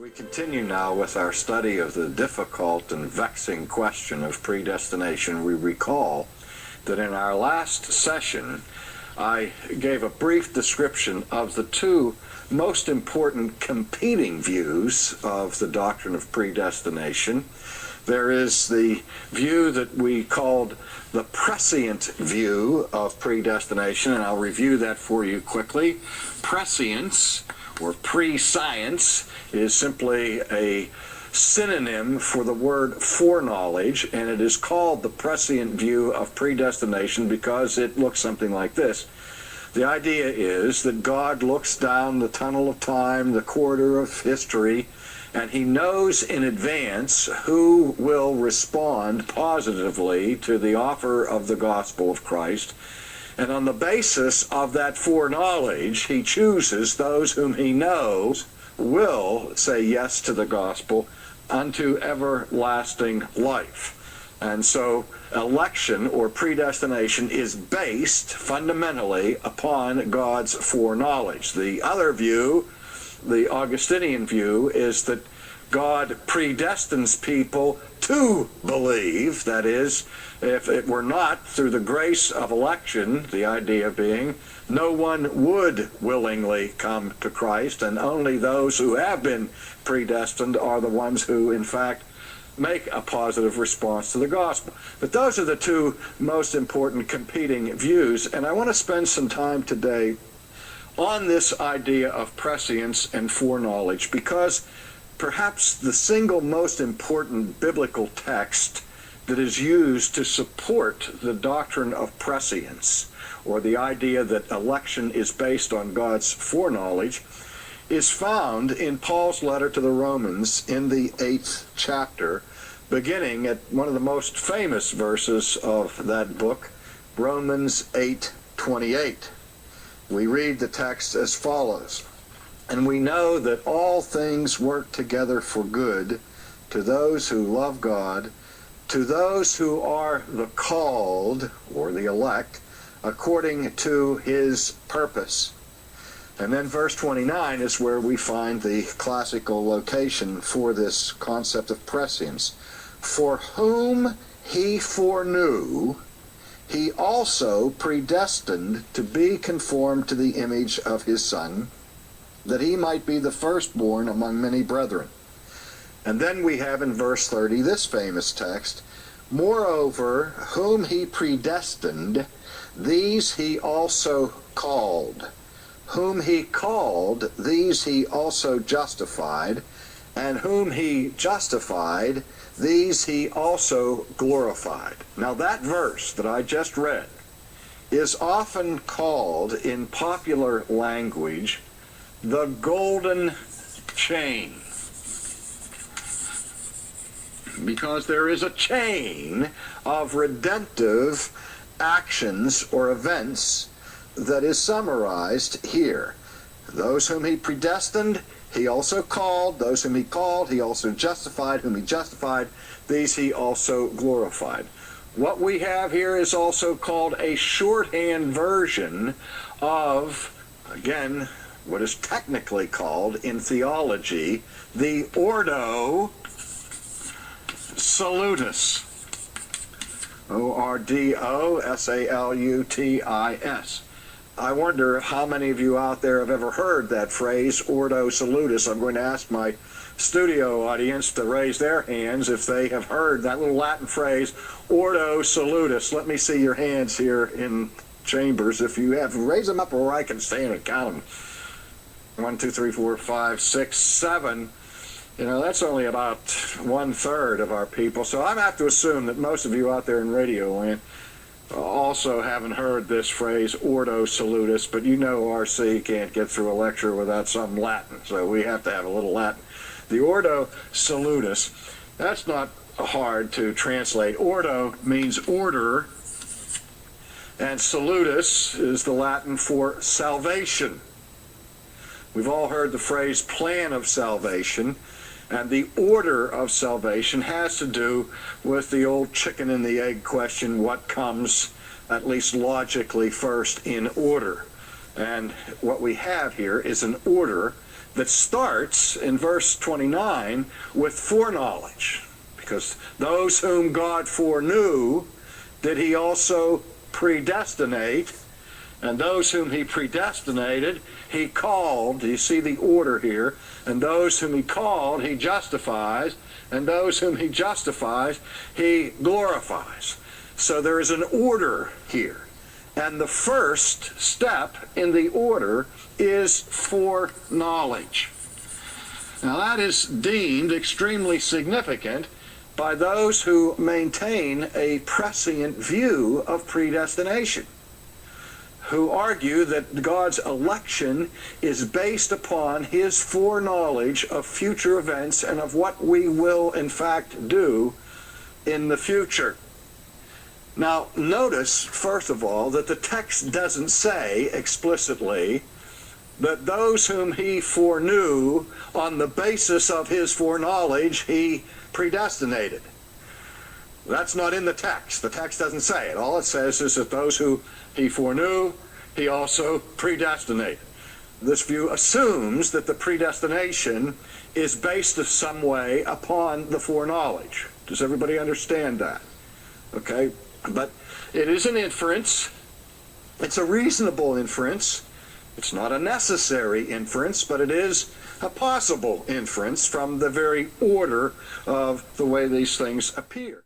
We continue now with our study of the difficult and vexing question of predestination. We recall that in our last session, I gave a brief description of the two most important competing views of the doctrine of predestination. There is the view that we called the prescient view of predestination, and I'll review that for you quickly. Prescience, or pre-science, is simply a synonym for the word foreknowledge, and it is called the prescient view of predestination because it looks something like this. The idea is that God looks down the tunnel of time, the corridor of history, and he knows in advance who will respond positively to the offer of the gospel of Christ. And on the basis of that foreknowledge, he chooses those whom he knows will say yes to the gospel unto everlasting life. And so election or predestination is based fundamentally upon God's foreknowledge. The other view, the Augustinian view, is that God predestines people to believe. That is, if it were not through the grace of election, the idea being no one would willingly come to Christ, and only those who have been predestined are the ones who, in fact, make a positive response to the gospel. But those are the two most important competing views, and I want to spend some time today on this idea of prescience and foreknowledge, because perhaps the single most important biblical text that is used to support the doctrine of prescience, or the idea that election is based on God's foreknowledge, is found in Paul's letter to the Romans in the 8th chapter, beginning at one of the most famous verses of that book, Romans 8:28. We read the text as follows: "And we know that all things work together for good to those who love God, to those who are the called," or the elect, "according to his purpose." And then verse 29 is where we find the classical location for this concept of prescience. "For whom he foreknew, he also predestined to be conformed to the image of his Son, that he might be the firstborn among many brethren." And then we have in verse 30 this famous text: "Moreover, whom he predestined, these he also called. Whom he called, these he also justified. And whom he justified, these he also glorified." Now that verse that I just read is often called in popular language the golden chain, because there is a chain of redemptive actions or events that is summarized here. Those whom he predestined, he also called. Those whom he called, he also justified. Whom he justified, these he also glorified. What we have here is also called a shorthand version of, again, what is technically called in theology the Ordo Salutis. O-R-D-O-S-A-L-U-T-I-S. I wonder how many of you out there have ever heard that phrase, Ordo Salutis. I'm going to ask my studio audience to raise their hands if they have heard that little Latin phrase, Ordo Salutis. Let me see your hands here in chambers. If you have, raise them up where I can stand and count them. 1, 2, 3, 4, 5, 6, 7. You know, that's only about 1/3 of our people. So I have to assume that most of you out there in radio land also haven't heard this phrase, Ordo Salutis, but you know RC can't get through a lecture without some Latin, so we have to have a little Latin. The Ordo Salutis, that's not hard to translate. Ordo means order, and salutis is the Latin for salvation. We've all heard the phrase plan of salvation, and the order of salvation has to do with the old chicken and the egg question: what comes, at least logically, first in order? And what we have here is an order that starts in verse 29 with foreknowledge. Because those whom God foreknew did he also predestinate, and those whom he predestinated he called. You see the order here. And those whom he called he justifies, and those whom he justifies he glorifies. So there is an order here. And the first step in the order is foreknowledge. Now that is deemed extremely significant by those who maintain a prescient view of predestination, who argue that God's election is based upon his foreknowledge of future events and of what we will in fact do in the future. Now notice, first of all, that the text doesn't say explicitly that those whom he foreknew on the basis of his foreknowledge he predestinated. That's not in the text. The text doesn't say it. All it says is that those who he foreknew, he also predestinated. This view assumes that the predestination is based in some way upon the foreknowledge. Does everybody understand that? Okay, but it is an inference. It's a reasonable inference. It's not a necessary inference, but it is a possible inference from the very order of the way these things appear.